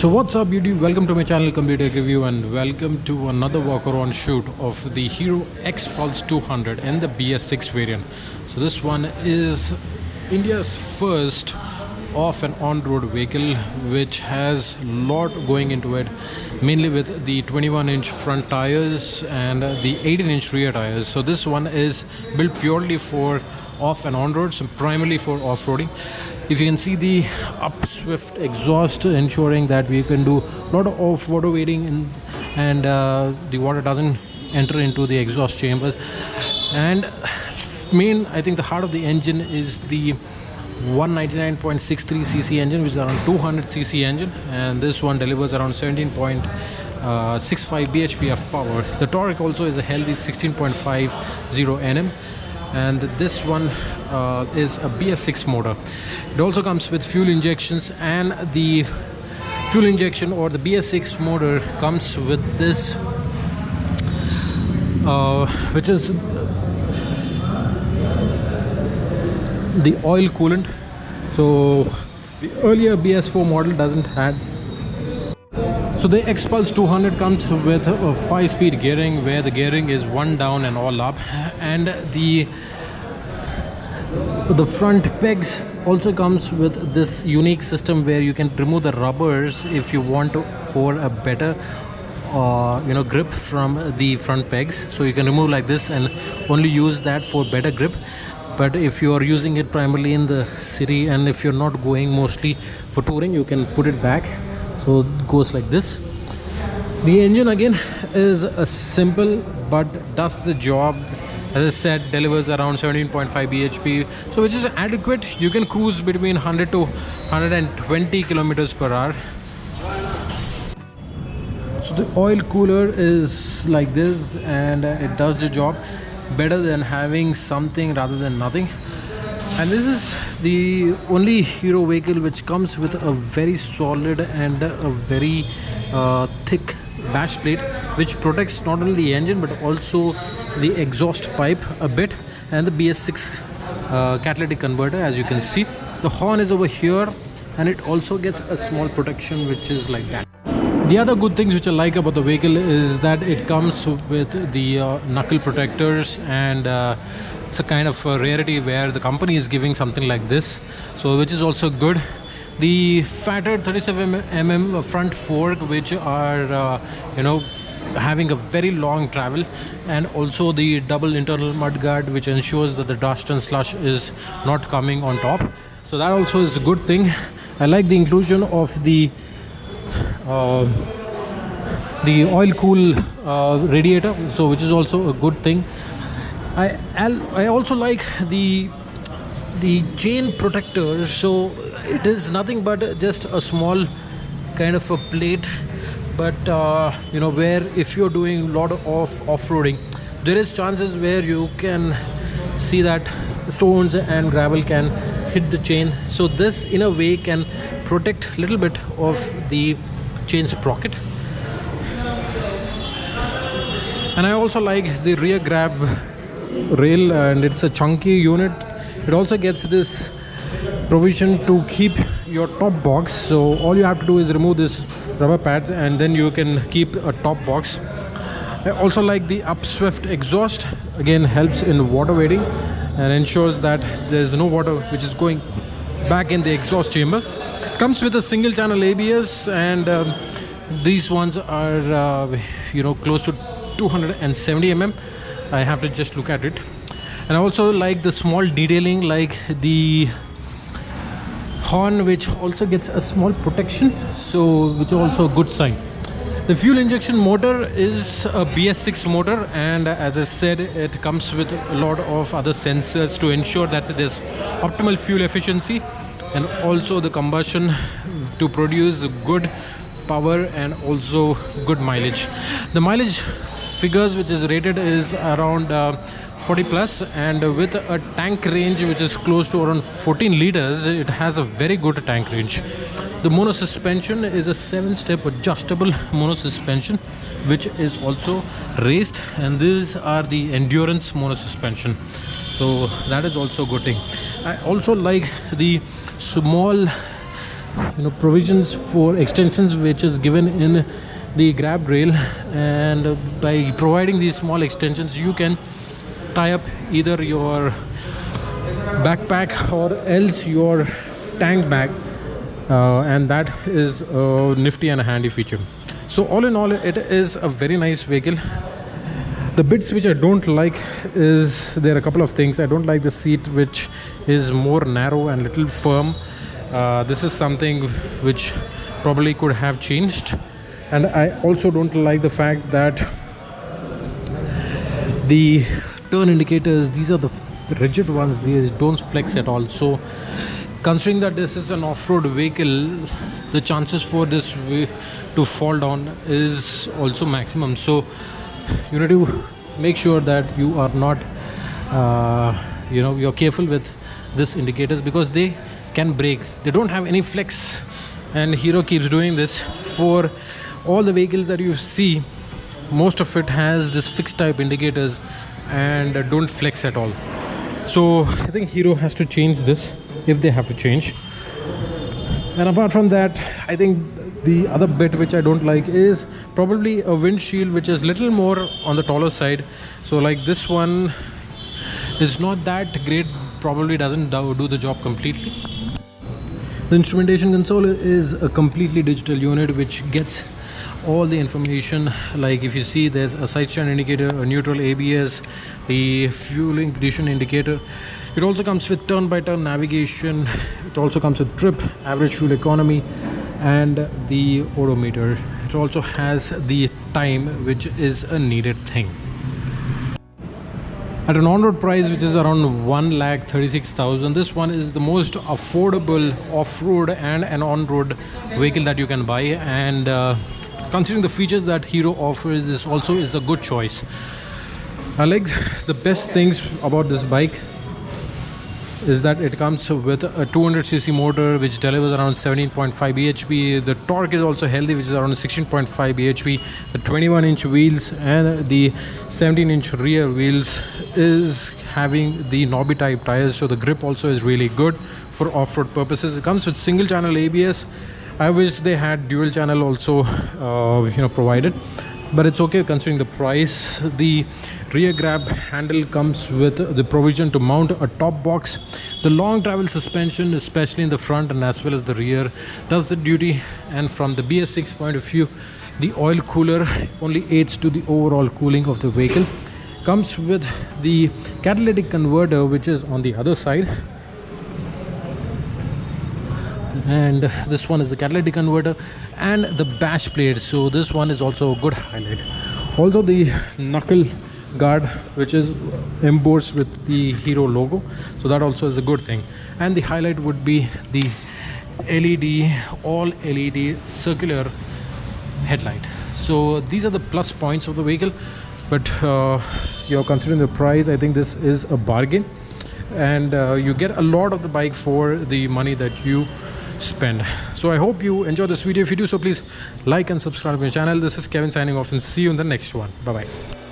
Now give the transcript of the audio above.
So what's up YouTube, welcome to my channel Complete Tech Review and welcome to another walk around shoot of the Hero X Pulse 200 and the BS6 variant. So this one is India's first off and on-road vehicle which has a lot going into it, mainly with the 21-inch front tires and the 18-inch rear tires. So this one is built purely for off and on-road, so primarily for off-roading. If you can see the upswift exhaust, ensuring that we can do a lot of water wading and the water doesn't enter into the exhaust chambers. And I think the heart of the engine is the 199.63 cc engine, which is around 200 cc engine, and this one delivers around 17.65 bhp of power. The torque also is a healthy 16.50 Nm, and this one is a BS6 motor. It also comes with fuel injections, and the fuel injection or the BS6 motor comes with this which is the oil coolant. So the earlier BS4 model doesn't had. So the X Pulse 200 comes with a 5-speed gearing, where the gearing is 1 down and all up, and the front pegs also comes with this unique system where you can remove the rubbers if you want to for a better grip from the front pegs. So you can remove like this and only use that for better grip. But if you are using it primarily in the city and if you're not going mostly for touring, you can put it back. So it goes like this. The engine again is a simple but does the job. As I said, delivers around 17.5 bhp, so which is adequate. You can cruise between 100 to 120 kilometers per hour. So the oil cooler is like this, and it does the job better than having something rather than nothing. And this is the only Hero vehicle which comes with a very solid and a very thick bash plate, which protects not only the engine but also the exhaust pipe a bit, and the BS6 catalytic converter. As you can see, the horn is over here, and it also gets a small protection which is like that. The other good things which I like about the vehicle is that it comes with the knuckle protectors, and it's a kind of a rarity where the company is giving something like this, so which is also good. The fatter 37mm front fork, which are having a very long travel, and also the double internal mudguard, which ensures that the dust and slush is not coming on top. So that also is a good thing. I like the inclusion of the oil cool radiator, so which is also a good thing. I also like the chain protector. So it is nothing but just a small kind of a plate, but where if you're doing a lot of off-roading, there is chances where you can see that stones and gravel can hit the chain. So this in a way can protect a little bit of the chain sprocket. And I also like the rear grab rail, and it's a chunky unit. It also gets this provision to keep your top box, so all you have to do is remove this rubber pads and then you can keep a top box. I also like the upswift exhaust. Again, helps in water wading and ensures that there's no water which is going back in the exhaust chamber. Comes with a single channel ABS, and these ones are close to 270 mm. I have to just look at it. And I also like the small detailing, like the horn, which also gets a small protection, so which is also a good sign. The fuel injection motor is a BS6 motor, and as I said, it comes with a lot of other sensors to ensure that there's optimal fuel efficiency and also the combustion to produce good power and also good mileage. The mileage figures which is rated is around 40 plus, and with a tank range which is close to around 14 liters, it has a very good tank range. The mono suspension is a 7-step adjustable mono suspension, which is also raised, and these are the endurance mono suspension, so that is also a good thing. I also like the small provisions for extensions which is given in the grab rail, and by providing these small extensions you can tie up either your backpack or else your tank bag, and that is a nifty and a handy feature. So all in all, it is a very nice vehicle. The bits which I don't like is there are a couple of things. I don't like the seat which is more narrow and little firm. This is something which probably could have changed, and I also don't like the fact that the turn indicators, these are the rigid ones, these don't flex at all. So considering that this is an off-road vehicle, the chances for this to fall down is also maximum. So you need to make sure that you are not you're careful with this indicators, because they can break. They don't have any flex, and Hero keeps doing this for all the vehicles that you see. Most of it has this fixed type indicators and don't flex at all. So I think Hero has to change this if they have to change. And apart from that, I think the other bit which I don't like is probably a windshield which is little more on the taller side. So like this one is not that great, probably doesn't do the job completely. The instrumentation console is a completely digital unit which gets all the information. Like if you see, there's a side stand indicator, a neutral, ABS, the fueling condition indicator. It also comes with turn-by-turn navigation. It also comes with trip, average fuel economy, and the odometer. It also has the time, which is a needed thing. At an on-road price which is around 1,36,000, this one is the most affordable off-road and an on-road vehicle that you can buy. And considering the features that Hero offers, this also is a good choice. I like the best things about this bike is that it comes with a 200cc motor which delivers around 17.5 bhp. The torque is also healthy, which is around 16.5 bhp. The 21-inch wheels and the 17-inch rear wheels is having the knobby type tires, so the grip also is really good for off-road purposes. It comes with single channel ABS. I wish they had dual channel also provided, but it's okay considering the price. The rear grab handle comes with the provision to mount a top box. The long travel suspension, especially in the front and as well as the rear, does the duty. And from the BS6 point of view, the oil cooler only aids to the overall cooling of the vehicle. Comes with the catalytic converter, which is on the other side, and this one is the catalytic converter and the bash plate. So this one is also a good highlight. Also the knuckle guard, which is embossed with the Hero logo, so that also is a good thing. And the highlight would be the all LED circular headlight. So these are the plus points of the vehicle, but you're considering the price, I think this is a bargain, and you get a lot of the bike for the money that you spend. So I hope you enjoy this video. If you do so, please like and subscribe to my channel. This is Kevin signing off, and see you in the next one. Bye bye.